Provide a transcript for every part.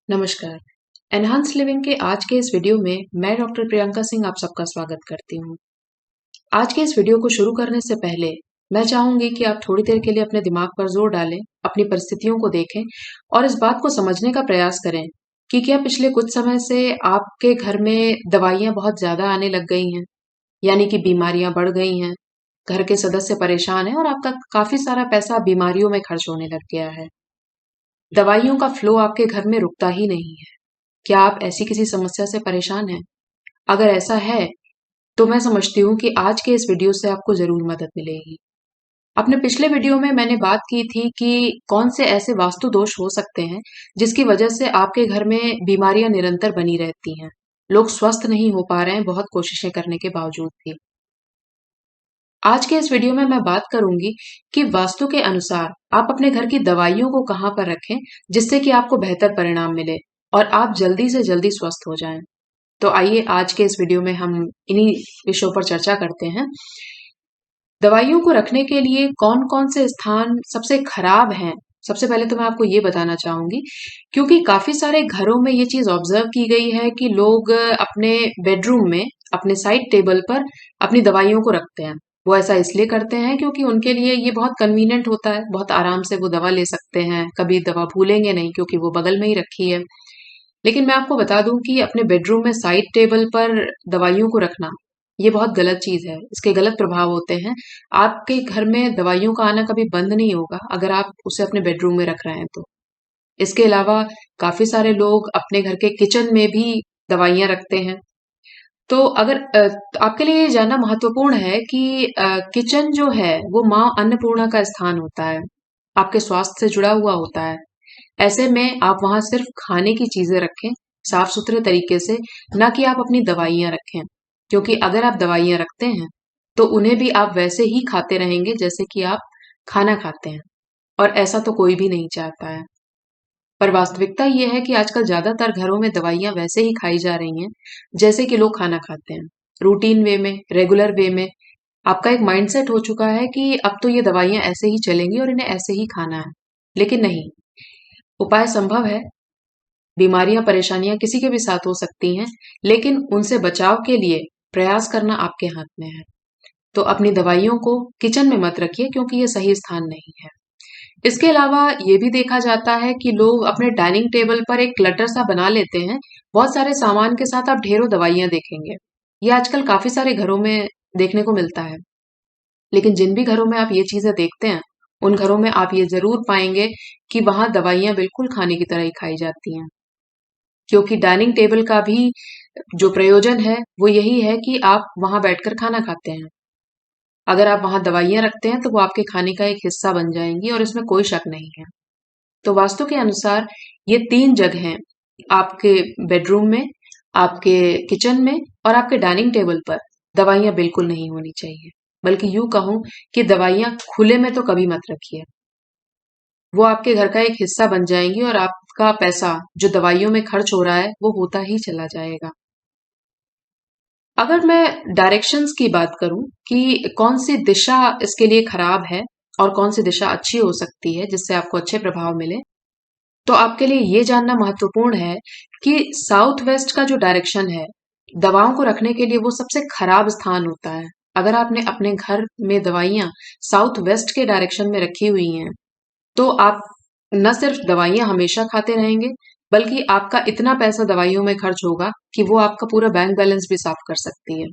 नमस्कार। Enhance living के आज के इस वीडियो में मैं डॉक्टर प्रियंका सिंह आप सबका स्वागत करती हूँ। आज के इस वीडियो को शुरू करने से पहले मैं चाहूंगी कि आप थोड़ी देर के लिए अपने दिमाग पर जोर डालें, अपनी परिस्थितियों को देखें और इस बात को समझने का प्रयास करें कि क्या पिछले कुछ समय से आपके घर में दवाइयां बहुत ज्यादा आने लग गई हैं, यानी कि बीमारियां बढ़ गई हैं, घर के सदस्य परेशान हैं और आपका काफी सारा पैसा बीमारियों में खर्च होने लग गया है। दवाइयों का फ्लो आपके घर में रुकता ही नहीं है। क्या आप ऐसी किसी समस्या से परेशान हैं? अगर ऐसा है, तो मैं समझती हूँ कि आज के इस वीडियो से आपको ज़रूर मदद मिलेगी। अपने पिछले वीडियो में मैंने बात की थी कि कौन से ऐसे वास्तु दोष हो सकते हैं, जिसकी वजह से आपके घर में बीमारियां निरंतर बनी रहती हैं। लोग स्वस्थ नहीं हो पा रहे हैं, बहुत कोशिशें करने के बावजूद भी। आज के इस वीडियो में मैं बात करूंगी कि वास्तु के अनुसार आप अपने घर की दवाइयों को कहाँ पर रखें, जिससे कि आपको बेहतर परिणाम मिले और आप जल्दी से जल्दी स्वस्थ हो जाएं। तो आइए आज के इस वीडियो में हम इन्हीं विषयों पर चर्चा करते हैं। दवाइयों को रखने के लिए कौन-कौन से स्थान सबसे खराब हैं? सबसे पहले तो मैं आपको ये बताना चाहूँगी, क्योंकि काफ़ी सारे घरों में ये चीज़ ऑब्ज़र्व की गई है कि लोग अपने बेडरूम में, अपने साइड टेबल पर अपनी दवाइयों को रखते हैं। वो ऐसा इसलिए करते हैं क्योंकि उनके लिए ये बहुत कन्वीनिएंट होता है, बहुत आराम से वो दवा ले सकते हैं, कभी दवा भूलेंगे नहीं क्योंकि वो बगल में ही रखी है। लेकिन मैं आपको बता दूं कि अपने बेडरूम में साइड टेबल पर दवाइयों को रखना ये बहुत गलत चीज है। इसके गलत प्रभाव होते हैं। आपके घर में दवाइयों का आना कभी बंद नहीं होगा अगर आप उसे अपने बेडरूम में रख रहे हैं तो। इसके अलावा काफी सारे लोग अपने घर के किचन में भी दवाइयां रखते हैं। तो अगर आपके लिए ये जानना महत्वपूर्ण है कि किचन जो है वो माँ अन्नपूर्णा का स्थान होता है, आपके स्वास्थ्य से जुड़ा हुआ होता है। ऐसे में आप वहां सिर्फ खाने की चीजें रखें, साफ सुथरे तरीके से, ना कि आप अपनी दवाइयां रखें। क्योंकि अगर आप दवाइयां रखते हैं तो उन्हें भी आप वैसे ही खाते रहेंगे जैसे कि आप खाना खाते हैं, और ऐसा तो कोई भी नहीं चाहता है। पर वास्तविकता ये है कि आजकल ज्यादातर घरों में दवाइयां वैसे ही खाई जा रही हैं जैसे कि लोग खाना खाते हैं, रूटीन वे में, रेगुलर वे में। आपका एक माइंडसेट हो चुका है कि अब तो ये दवाइयां ऐसे ही चलेंगी और इन्हें ऐसे ही खाना है। लेकिन नहीं, उपाय संभव है। बीमारियां, परेशानियां किसी के भी साथ हो सकती हैं, लेकिन उनसे बचाव के लिए प्रयास करना आपके हाथ में है। तो अपनी दवाइयों को किचन में मत रखिए क्योंकि ये सही स्थान नहीं है। इसके अलावा ये भी देखा जाता है कि लोग अपने डाइनिंग टेबल पर एक क्लटर सा बना लेते हैं। बहुत सारे सामान के साथ आप ढेरों दवाइयां देखेंगे। ये आजकल काफी सारे घरों में देखने को मिलता है। लेकिन जिन भी घरों में आप ये चीजें देखते हैं, उन घरों में आप ये जरूर पाएंगे कि वहां दवाइयां बिल्कुल खाने की तरह ही खाई जाती हैं। क्योंकि डाइनिंग टेबल का भी जो प्रयोजन है वो यही है कि आप वहां बैठकर खाना खाते हैं। अगर आप वहां दवाइयां रखते हैं तो वो आपके खाने का एक हिस्सा बन जाएंगी और इसमें कोई शक नहीं है। तो वास्तु के अनुसार ये तीन जगहें, आपके बेडरूम में, आपके किचन में और आपके डाइनिंग टेबल पर दवाइयां बिल्कुल नहीं होनी चाहिए। बल्कि यूं कहूं कि दवाइयां खुले में तो कभी मत रखिए। वो आपके घर का एक हिस्सा बन जाएंगी और आपका पैसा जो दवाइयों में खर्च हो रहा है वो होता ही चला जाएगा। अगर मैं डायरेक्शंस की बात करूं कि कौन सी दिशा इसके लिए खराब है और कौन सी दिशा अच्छी हो सकती है जिससे आपको अच्छे प्रभाव मिले, तो आपके लिए ये जानना महत्वपूर्ण है कि साउथ वेस्ट का जो डायरेक्शन है, दवाओं को रखने के लिए वो सबसे खराब स्थान होता है। अगर आपने अपने घर में दवाइयां साउथ वेस्ट के डायरेक्शन में रखी हुई हैं, तो आप न सिर्फ दवाइयां हमेशा खाते रहेंगे, बल्कि आपका इतना पैसा दवाइयों में खर्च होगा कि वो आपका पूरा बैंक बैलेंस भी साफ कर सकती है।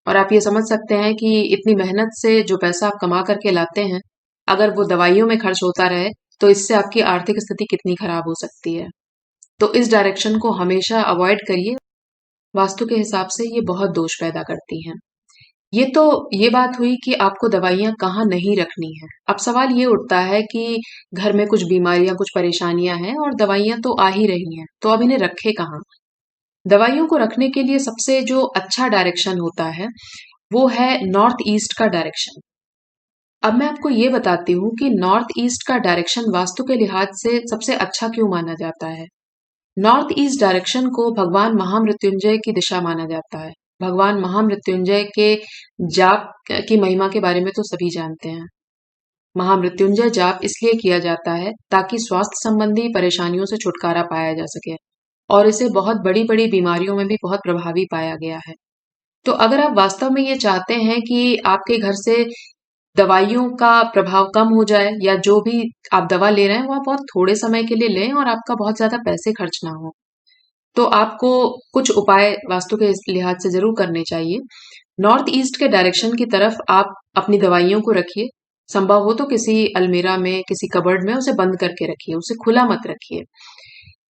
और आप ये समझ सकते हैं कि इतनी मेहनत से जो पैसा आप कमा करके लाते हैं, अगर वो दवाइयों में खर्च होता रहे, तो इससे आपकी आर्थिक स्थिति कितनी खराब हो सकती है। तो इस डायरेक्शन को हमेशा अवॉइड करिए। वास्तु के हिसाब से ये बहुत दोष पैदा करती हैं। ये तो ये बात हुई कि आपको दवाइयाँ कहाँ नहीं रखनी है। अब सवाल ये उठता है कि घर में कुछ बीमारियाँ, कुछ परेशानियाँ हैं और दवाइयाँ तो आ ही रही हैं, तो अब इन्हें रखें कहाँ? दवाइयों को रखने के लिए सबसे जो अच्छा डायरेक्शन होता है, वो है नॉर्थ ईस्ट का डायरेक्शन। अब मैं आपको ये बताती हूँ कि नॉर्थ ईस्ट का डायरेक्शन वास्तु के लिहाज से सबसे अच्छा क्यों माना जाता है। नॉर्थ ईस्ट डायरेक्शन को भगवान महामृत्युंजय की दिशा माना जाता है। भगवान महामृत्युंजय के जाप की महिमा के बारे में तो सभी जानते हैं। महामृत्युंजय जाप इसलिए किया जाता है ताकि स्वास्थ्य संबंधी परेशानियों से छुटकारा पाया जा सके और इसे बहुत बड़ी-बड़ी बीमारियों में भी बहुत प्रभावी पाया गया है। तो अगर आप वास्तव में ये चाहते हैं कि आपके घर से दवाइयों का प्रभाव कम हो जाए या जो भी आप दवा ले रहे हैं वो आप बहुत थोड़े समय के लिए लें और आपका बहुत ज़्यादा पैसे खर्च ना हो, तो आपको कुछ उपाय वास्तु के इस लिहाज से ज़रूर करने चाहिए। नॉर्थ ईस्ट के डायरेक्शन की तरफ आप अपनी दवाइयों को रखिए। संभव हो तो किसी अलमीरा में, किसी कबर्ड में उसे बंद करके रखिए, उसे खुला मत रखिए।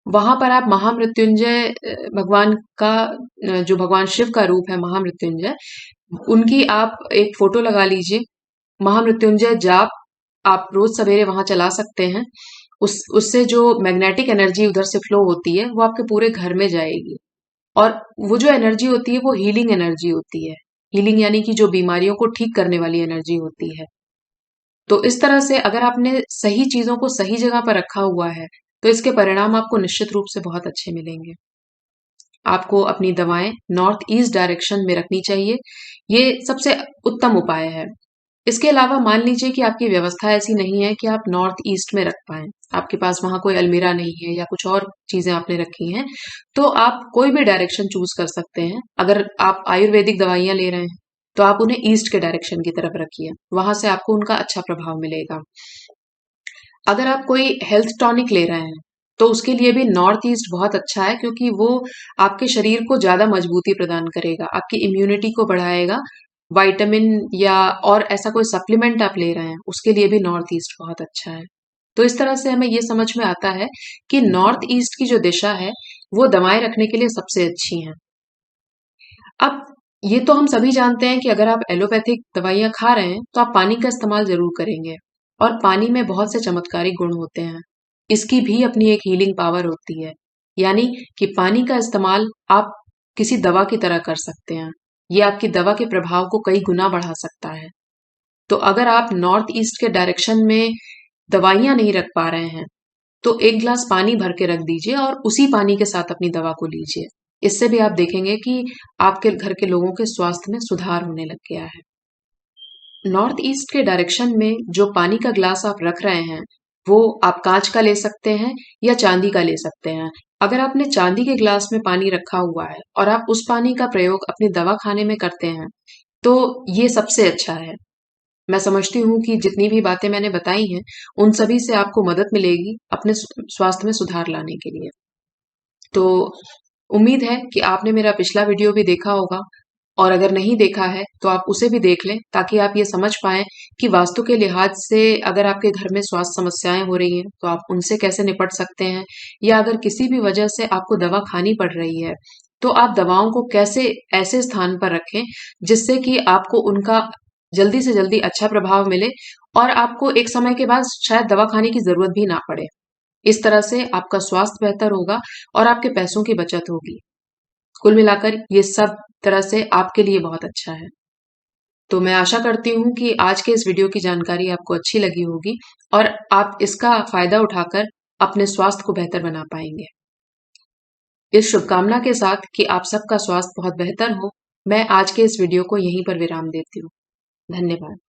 वहां पर आप महामृत्युंजय भगवान का जो भगवान शिव का रूप है महामृत्युंजय, उनकी आप एक फोटो लगा लीजिए। महामृत्युंजय जाप आप रोज सवेरे वहां चला सकते हैं। उससे जो मैग्नेटिक एनर्जी उधर से फ्लो होती है वो आपके पूरे घर में जाएगी और वो जो एनर्जी होती है वो हीलिंग एनर्जी होती है। हीलिंग यानी कि जो बीमारियों को ठीक करने वाली एनर्जी होती है। तो इस तरह से अगर आपने सही चीजों को सही जगह पर रखा हुआ है तो इसके परिणाम आपको निश्चित रूप से बहुत अच्छे मिलेंगे। आपको अपनी दवाएं नॉर्थ ईस्ट डायरेक्शन में रखनी चाहिए। ये सबसे उत्तम उपाय है। इसके अलावा मान लीजिए कि आपकी व्यवस्था ऐसी नहीं है कि आप नॉर्थ ईस्ट में रख पाएं, आपके पास वहां कोई अलमीरा नहीं है या कुछ और चीजें आपने रखी हैं, तो आप कोई भी डायरेक्शन चूज कर सकते हैं। अगर आप आयुर्वेदिक दवाइयां ले रहे हैं तो आप उन्हें ईस्ट के डायरेक्शन की तरफ रखिए, वहां से आपको उनका अच्छा प्रभाव मिलेगा। अगर आप कोई हेल्थ टॉनिक ले रहे हैं तो उसके लिए भी नॉर्थ ईस्ट बहुत अच्छा है, क्योंकि वो आपके शरीर को ज्यादा मजबूती प्रदान करेगा, आपकी इम्यूनिटी को बढ़ाएगा। विटामिन या और ऐसा कोई सप्लीमेंट आप ले रहे हैं उसके लिए भी नॉर्थ ईस्ट बहुत अच्छा है। तो इस तरह से हमें ये समझ में आता है कि नॉर्थ ईस्ट की जो दिशा है वो दवाएं रखने के लिए सबसे अच्छी है। अब ये तो हम सभी जानते हैं कि अगर आप एलोपैथिक दवाइयां खा रहे हैं तो आप पानी का इस्तेमाल जरूर करेंगे और पानी में बहुत से चमत्कारी गुण होते हैं। इसकी भी अपनी एक हीलिंग पावर होती है, यानी कि पानी का इस्तेमाल आप किसी दवा की तरह कर सकते हैं। ये आपकी दवा के प्रभाव को कई गुना बढ़ा सकता है। तो अगर आप नॉर्थ ईस्ट के डायरेक्शन में दवाइयां नहीं रख पा रहे हैं तो एक गिलास पानी भर के रख दीजिए और उसी पानी के साथ अपनी दवा को लीजिए। इससे भी आप देखेंगे कि आपके घर के लोगों के स्वास्थ्य में सुधार होने लग गया है। नॉर्थ ईस्ट के डायरेक्शन में जो पानी का ग्लास आप रख रहे हैं वो आप कांच का ले सकते हैं या चांदी का ले सकते हैं। अगर आपने चांदी के ग्लास में पानी रखा हुआ है और आप उस पानी का प्रयोग अपनी दवा खाने में करते हैं तो ये सबसे अच्छा है। मैं समझती हूँ कि जितनी भी बातें मैंने बताई हैं उन सभी से आपको मदद मिलेगी अपने स्वास्थ्य में सुधार लाने के लिए। तो उम्मीद है कि आपने मेरा पिछला वीडियो भी देखा होगा और अगर नहीं देखा है तो आप उसे भी देख लें ताकि आप ये समझ पाएं कि वास्तु के लिहाज से अगर आपके घर में स्वास्थ्य समस्याएं हो रही हैं तो आप उनसे कैसे निपट सकते हैं, या अगर किसी भी वजह से आपको दवा खानी पड़ रही है तो आप दवाओं को कैसे ऐसे स्थान पर रखें जिससे कि आपको उनका जल्दी से जल्दी अच्छा प्रभाव मिले और आपको एक समय के बाद शायद दवा खाने की जरूरत भी ना पड़े। इस तरह से आपका स्वास्थ्य बेहतर होगा और आपके पैसों की बचत होगी। कुल मिलाकर ये सब तरह से आपके लिए बहुत अच्छा है। तो मैं आशा करती हूँ कि आज के इस वीडियो की जानकारी आपको अच्छी लगी होगी और आप इसका फायदा उठाकर अपने स्वास्थ्य को बेहतर बना पाएंगे। इस शुभकामना के साथ कि आप सबका स्वास्थ्य बहुत बेहतर हो, मैं आज के इस वीडियो को यहीं पर विराम देती हूँ। धन्यवाद।